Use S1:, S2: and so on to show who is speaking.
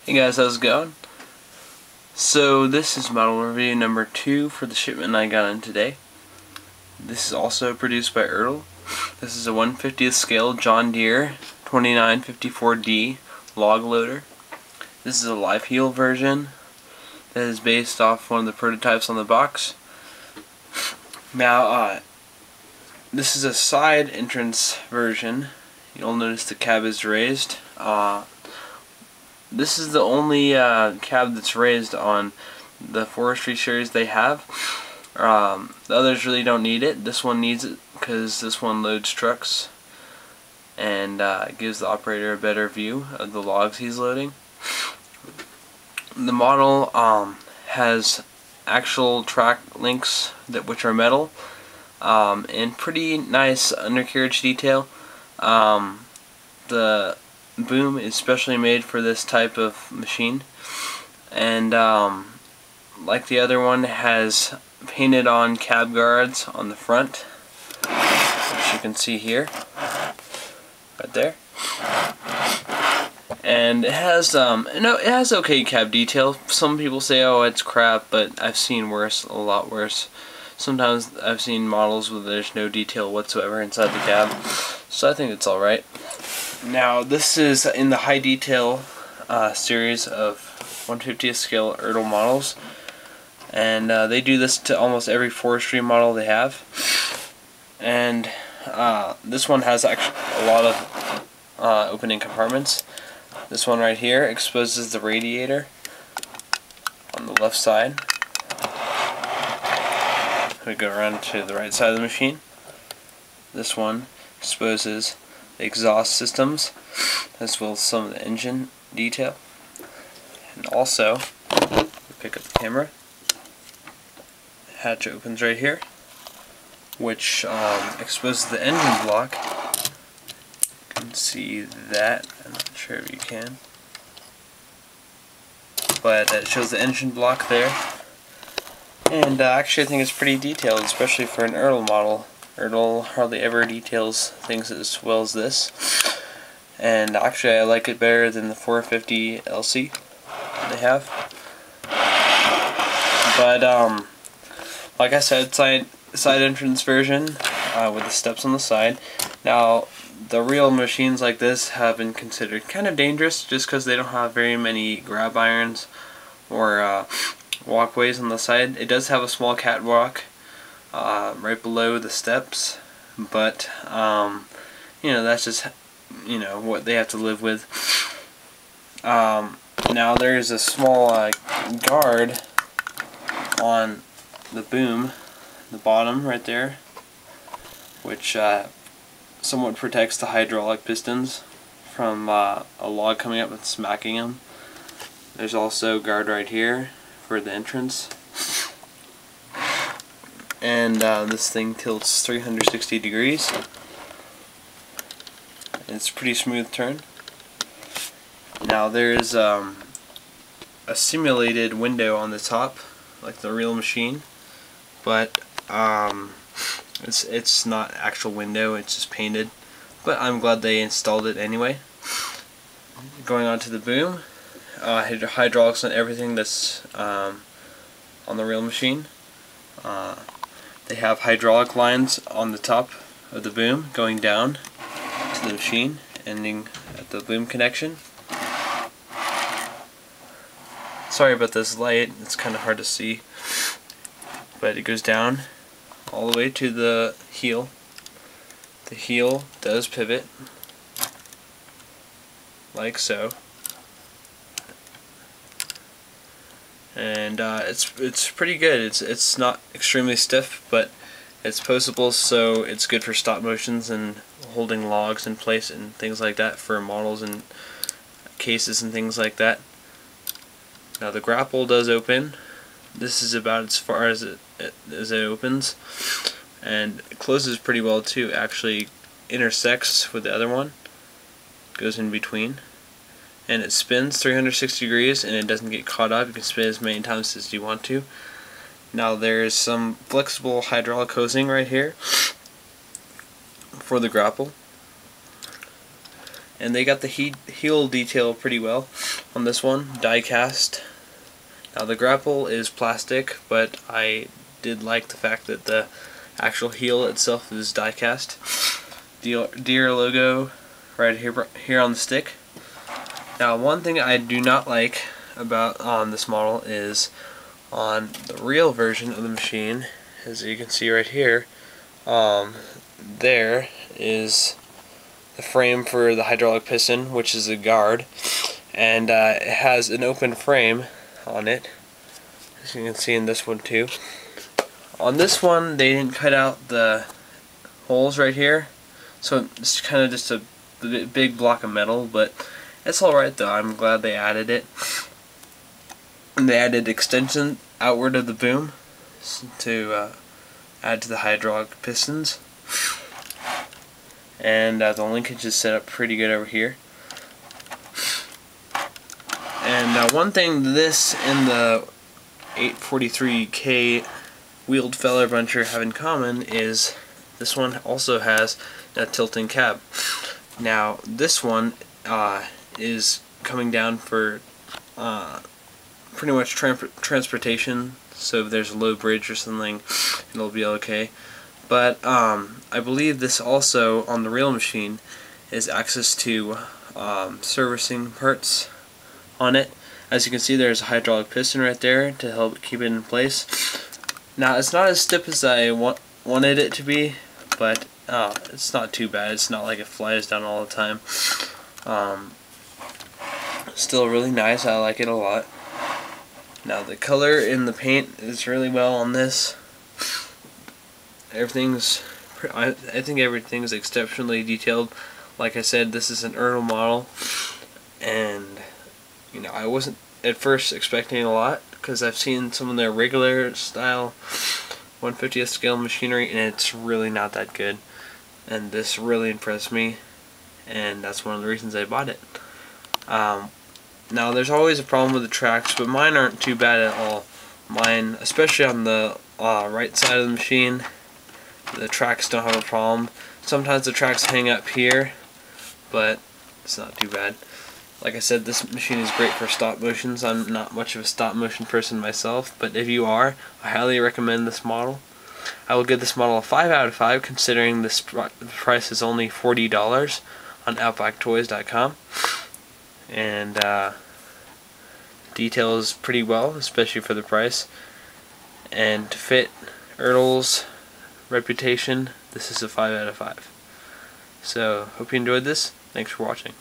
S1: Hey guys, how's it going? So this is model review number 2 for the shipment I got in today. This is also produced by Ertl. This is a 1/50th scale John Deere 2954D log loader. This is a live heel version that is based off one of the prototypes on the box. Now, this is a side entrance version. You'll notice the cab is raised. This is the only cab that's raised on the forestry series they have. The others really don't need it. This one needs it because this one loads trucks and gives the operator a better view of the logs he's loading. The model has actual track links which are metal and pretty nice undercarriage detail. The boom is specially made for this type of machine, and like the other one, has painted on cab guards on the front, which you can see here, right there. And it has it has okay cab detail. Some people say, oh, it's crap, but I've seen worse, a lot worse. Sometimes I've seen models where there's no detail whatsoever inside the cab, so I think it's alright. Now this is in the high detail series of 1/50th scale Ertl models, and they do this to almost every forestry model they have. And this one has actually a lot of opening compartments. This one right here exposes the radiator on the left side. We go around to the right side of the machine. This one exposes the exhaust systems as well as some of the engine detail. And also, pick up the camera, the hatch opens right here, which exposes the engine block. You can see that. I'm not sure if you can, but it shows the engine block there. And actually I think it's pretty detailed, especially for an Ertl model. Ertl hardly ever details things as well as this. And actually I like it better than the 450 LC they have. But like I said, side entrance version with the steps on the side. Now the real machines like this have been considered kind of dangerous just because they don't have very many grab irons or walkways on the side. It does have a small catwalk right below the steps, but you know, that's just what they have to live with. Now there's a small guard on the boom, the bottom right there, which somewhat protects the hydraulic pistons from a log coming up and smacking them. There's also a guard right here for the entrance, and this thing tilts 360 degrees. It's a pretty smooth turn. Now there's a simulated window on the top, like the real machine, but it's not actual window, it's just painted. But I'm glad they installed it anyway. Going on to the boom, hydraulics and everything that's on the real machine. They have hydraulic lines on the top of the boom going down to the machine, ending at the boom connection. Sorry about this light, it's kind of hard to see, but it goes down all the way to the heel. The heel does pivot like so, and it's pretty good. It's not extremely stiff, but it's posable, so it's good for stop motions and holding logs in place and things like that for models and cases and things like that. Now the grapple does open. This is about as far as it opens, and it closes pretty well too. Actually intersects with the other one, goes in between, and it spins 360 degrees and it doesn't get caught up. You can spin as many times as you want to. Now there's some flexible hydraulic hosing right here for the grapple, and they got the heel detail pretty well. on this one, die cast. Now the grapple is plastic, but I did like the fact that the actual heel itself is die cast. Deere logo right here on the stick. Now one thing I do not like about on this model is on the real version of the machine, as you can see right here, there is the frame for the hydraulic piston, which is a guard, and it has an open frame on it, as you can see in this one too. On this one they didn't cut out the holes right here, so it's kind of just a big block of metal, but it's alright though. I'm glad they added it. And they added extension outward of the boom to add to the hydraulic pistons. And the linkage is set up pretty good over here. And one thing this and the 843K wheeled feller buncher have in common is this one also has a tilting cab. Now this one is coming down for pretty much transportation, so if there's a low bridge or something, it'll be okay. But I believe this also, on the real machine, is access to servicing parts on it. As you can see, there's a hydraulic piston right there to help keep it in place. Now it's not as stiff as I wanted it to be, but it's not too bad. It's not like it flies down all the time. Still really nice. I like it a lot. Now the color in the paint is really well on this. I think everything's exceptionally detailed. Like I said, this is an Ertl model, and you know, I wasn't at first expecting a lot because I've seen some of their regular style 1/50th scale machinery, and it's really not that good. And this really impressed me, and that's one of the reasons I bought it. Now there's always a problem with the tracks, but mine aren't too bad at all. Mine, especially on the right side of the machine, the tracks don't have a problem. Sometimes the tracks hang up here, but it's not too bad. Like I said, this machine is great for stop motions. I'm not much of a stop motion person myself, but if you are, I highly recommend this model. I will give this model a 5 out of 5, considering this price is only $40 on OutbackToys.com. And details pretty well, especially for the price. And to fit Ertl's reputation, this is a 5 out of 5. So, hope you enjoyed this. Thanks for watching.